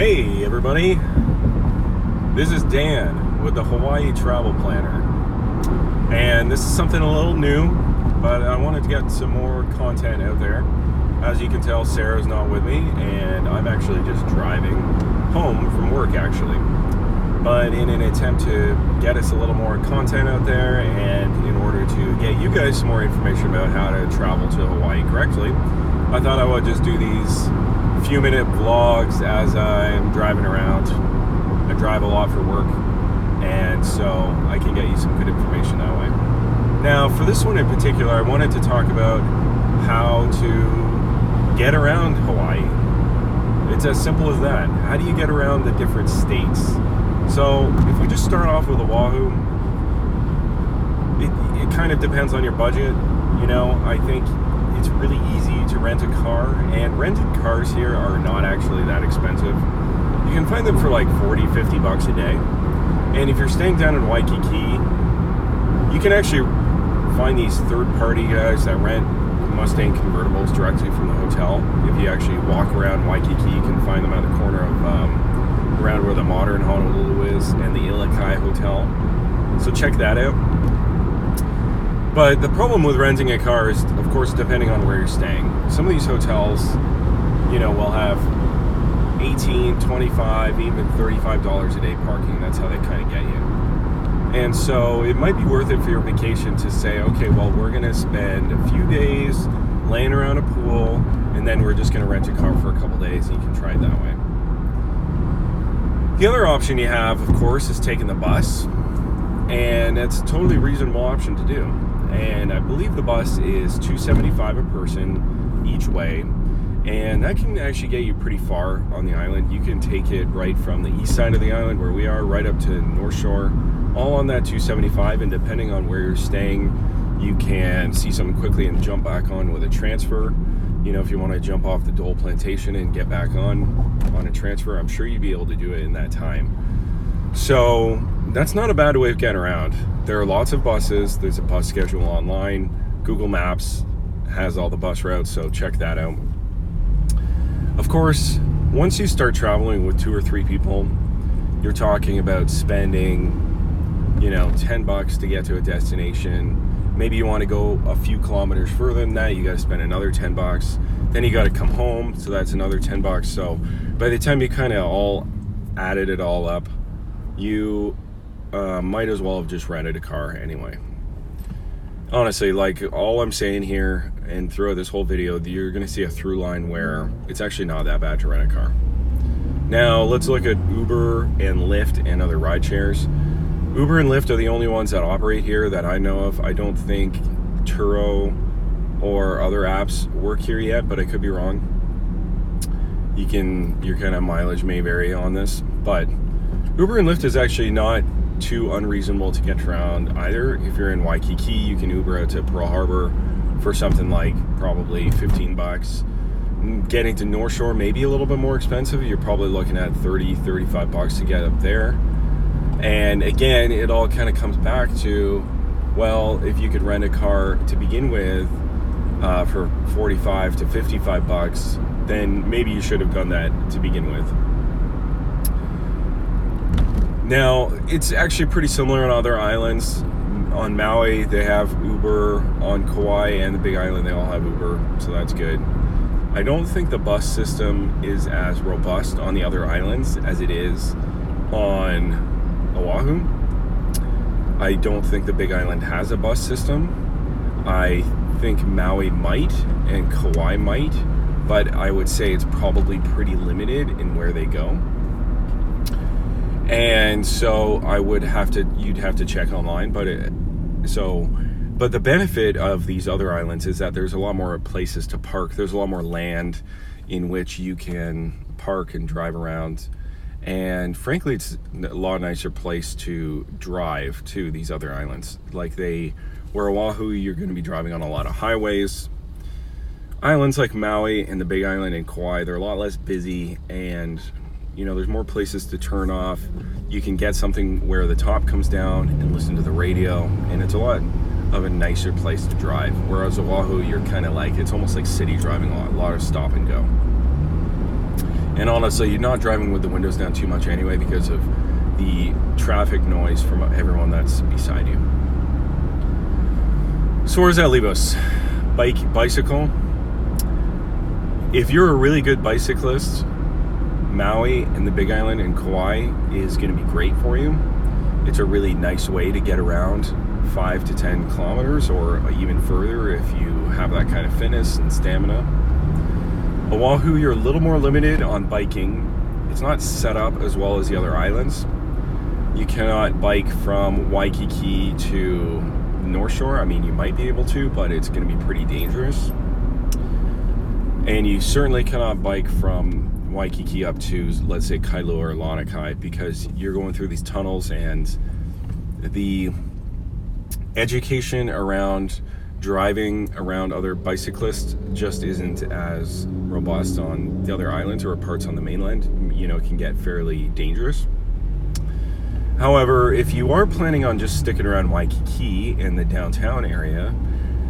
Hey everybody, this is Dan with the Hawaii Travel Planner, and this is something a little new, but I wanted to get some more content out there. As you can tell, Sarah's not with me, and I'm actually just driving home from work actually. But in an attempt to get us a little more content out there, and in order to get you guys some more information about how to travel to Hawaii correctly, I thought I would just do these few-minute vlogs as I'm driving around. I drive a lot for work, and so I can get you some good information that way. Now, for this one in particular, I wanted to talk about how to get around Hawaii. It's as simple as that. How do you get around the different states? So, if we just start off with Oahu, it kind of depends on your budget. You know, I think it's really easy to rent a car, and rented cars here are not actually that expensive. You can find them for like $40-50 a day. And if you're staying down in Waikiki, you can actually find these third-party guys that rent Mustang convertibles directly from the hotel. If you actually walk around Waikiki, you can find them at the corner of around where the modern Honolulu is and the Ilikai Hotel. So check that out. But the problem with renting a car is, of course, depending on where you're staying. Some of these hotels, you know, will have $18, $25, even $35 a day parking. That's how they kind of get you. And so it might be worth it for your vacation to say, okay, well, we're going to spend a few days laying around a pool, and then we're just going to rent a car for a couple days, and you can try it that way. The other option you have, of course, is taking the bus, and it's a totally reasonable option to do. And I believe the bus is $275 a person each way, and that can actually get you pretty far on the island. You can take it right from the east side of the island where we are right up to North Shore, all on that $275, and depending on where you're staying, you can see something quickly and jump back on with a transfer. You know, if you want to jump off the Dole Plantation and get back on a transfer, I'm sure you'd be able to do it in that time. So that's not a bad way of getting around. There are lots of buses. There's a bus schedule online. Google Maps has all the bus routes, so check that out. Of course, once you start traveling with 2 or 3 people, you're talking about spending, you know, $10 to get to a destination. Maybe you want to go a few kilometers further than that, you got to spend another $10. Then you got to come home, so that's another $10. So by the time you kind of all added it all up, you might as well have just rented a car anyway. Honestly, like, all I'm saying here and throughout this whole video, you're going to see a through line where it's actually not that bad to rent a car. Now, let's look at Uber and Lyft and other ride shares. Uber and Lyft are the only ones that operate here that I know of. I don't think Turo or other apps work here yet, but I could be wrong. Your kind of mileage may vary on this, but Uber and Lyft is actually not too unreasonable to get around either. If you're in Waikiki, you can Uber out to Pearl Harbor for something like probably $15. Getting to North Shore may be a little bit more expensive. You're probably looking at $30-35 to get up there. And again, it all kind of comes back to, well, if you could rent a car to begin with for $45 to $55, then maybe you should have done that to begin with. Now, it's actually pretty similar on other islands. On Maui, they have Uber. On Kauai and the Big Island, they all have Uber, so that's good. I don't think the bus system is as robust on the other islands as it is on Oahu. I don't think the Big Island has a bus system. I think Maui might and Kauai might, but I would say it's probably pretty limited in where they go. And so you'd have to check online, but the benefit of these other islands is that there's a lot more places to park. There's a lot more land in which you can park and drive around. And frankly, it's a lot nicer place to drive to these other islands. Where Oahu, you're going to be driving on a lot of highways. Islands like Maui and the Big Island and Kauai, they're a lot less busy, and you know, there's more places to turn off. You can get something where the top comes down and listen to the radio, and it's a lot of a nicer place to drive. Whereas Oahu, you're kind of like, it's almost like city driving, a lot of stop and go. And honestly, you're not driving with the windows down too much anyway because of the traffic noise from everyone that's beside you. So where does that leave us? Bicycle. If you're a really good bicyclist, Maui and the Big Island and Kauai is going to be great for you. It's a really nice way to get around 5 to 10 kilometers or even further if you have that kind of fitness and stamina. Oahu, you're a little more limited on biking. It's not set up as well as the other islands. You cannot bike from Waikiki to North Shore. I mean, you might be able to, but it's going to be pretty dangerous. And you certainly cannot bike from Waikiki up to, let's say, Kailua or Lanakai, because you're going through these tunnels, and the education around driving around other bicyclists just isn't as robust on the other islands or parts on the mainland. You know, it can get fairly dangerous. However, if you are planning on just sticking around Waikiki in the downtown area,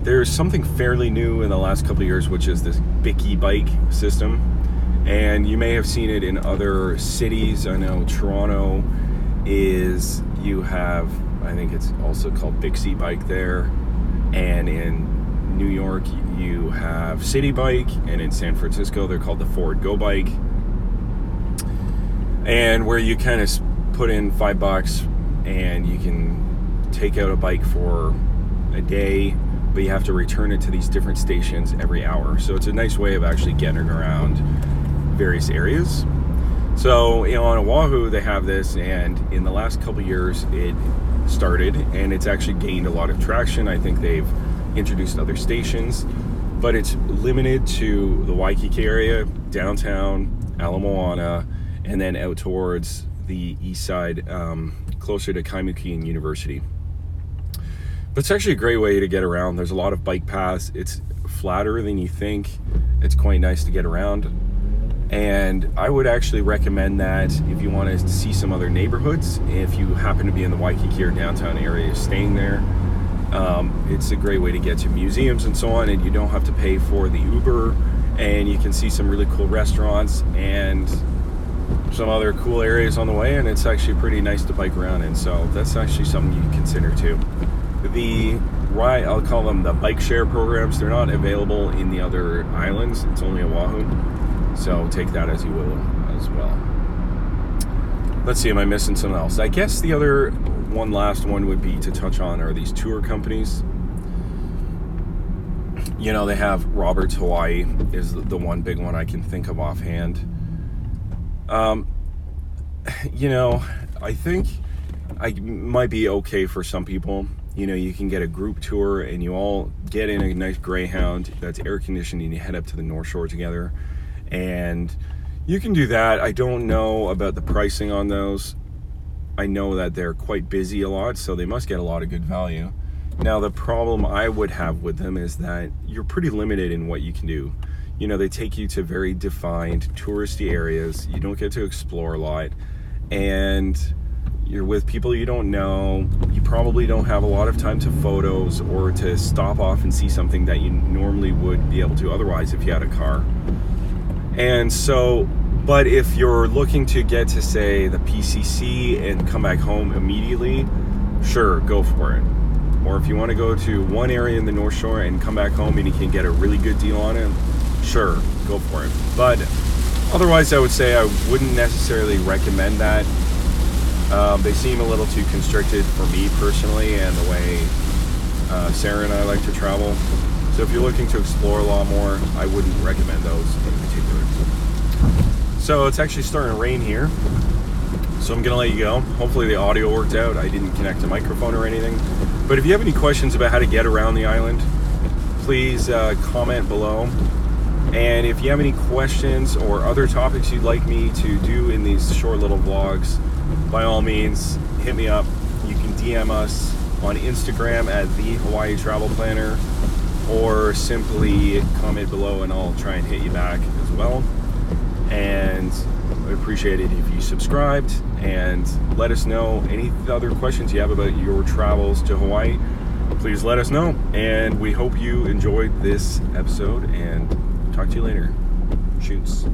there's something fairly new in the last couple of years, which is this Bikie bike system. And you may have seen it in other cities. I know Toronto you have, I think it's also called Bixie Bike there. And in New York, you have City Bike. And in San Francisco, they're called the Ford Go Bike. And where you kind of put in $5 and you can take out a bike for a day, but you have to return it to these different stations every hour. So it's a nice way of actually getting around various areas. So, you know, on Oahu they have this, and in the last couple of years it started, and it's actually gained a lot of traction. I think they've introduced other stations, but it's limited to the Waikiki area, downtown, Ala Moana, and then out towards the east side, closer to Kaimuki and University. But it's actually a great way to get around. There's a lot of bike paths. It's flatter than you think. It's quite nice to get around. And I would actually recommend that if you want to see some other neighborhoods, if you happen to be in the Waikiki or downtown area, staying there, it's a great way to get to museums and so on, and you don't have to pay for the Uber, and you can see some really cool restaurants and some other cool areas on the way, and it's actually pretty nice to bike around in. So that's actually something you can consider too. I'll call them the bike share programs. They're not available in the other islands. It's only Oahu. So take that as you will as well. Let's see, am I missing something else? I guess the other last one would be to touch on are these tour companies. You know, they have Roberts Hawaii is the one big one I can think of offhand. You know, I think I might be okay for some people. You know, you can get a group tour and you all get in a nice Greyhound that's air conditioned and you head up to the North Shore together. And you can do that. I don't know about the pricing on those. I know that they're quite busy a lot, so they must get a lot of good value. Now, the problem I would have with them is that you're pretty limited in what you can do. You know, they take you to very defined touristy areas. You don't get to explore a lot. And you're with people you don't know. You probably don't have a lot of time to photos or to stop off and see something that you normally would be able to otherwise if you had a car. And so, but if you're looking to get to, say, the PCC and come back home immediately, sure, go for it. Or if you want to go to one area in the North Shore and come back home and you can get a really good deal on it, sure, go for it. But otherwise, I would say I wouldn't necessarily recommend that. They seem a little too constricted for me personally and the way Sarah and I like to travel. So if you're looking to explore a lot more, I wouldn't recommend those in particular. So it's actually starting to rain here, so I'm gonna let you go. Hopefully the audio worked out. I didn't connect a microphone or anything. But if you have any questions about how to get around the island, please comment below. And if you have any questions or other topics you'd like me to do in these short little vlogs, by all means, hit me up. You can DM us on Instagram at The Hawaii Travel Planner, or simply comment below and I'll try and hit you back as well. And I appreciate it if you subscribed, and let us know any other questions you have about your travels to Hawaii. Please let us know, and we hope you enjoyed this episode, and talk to you later. Shoots.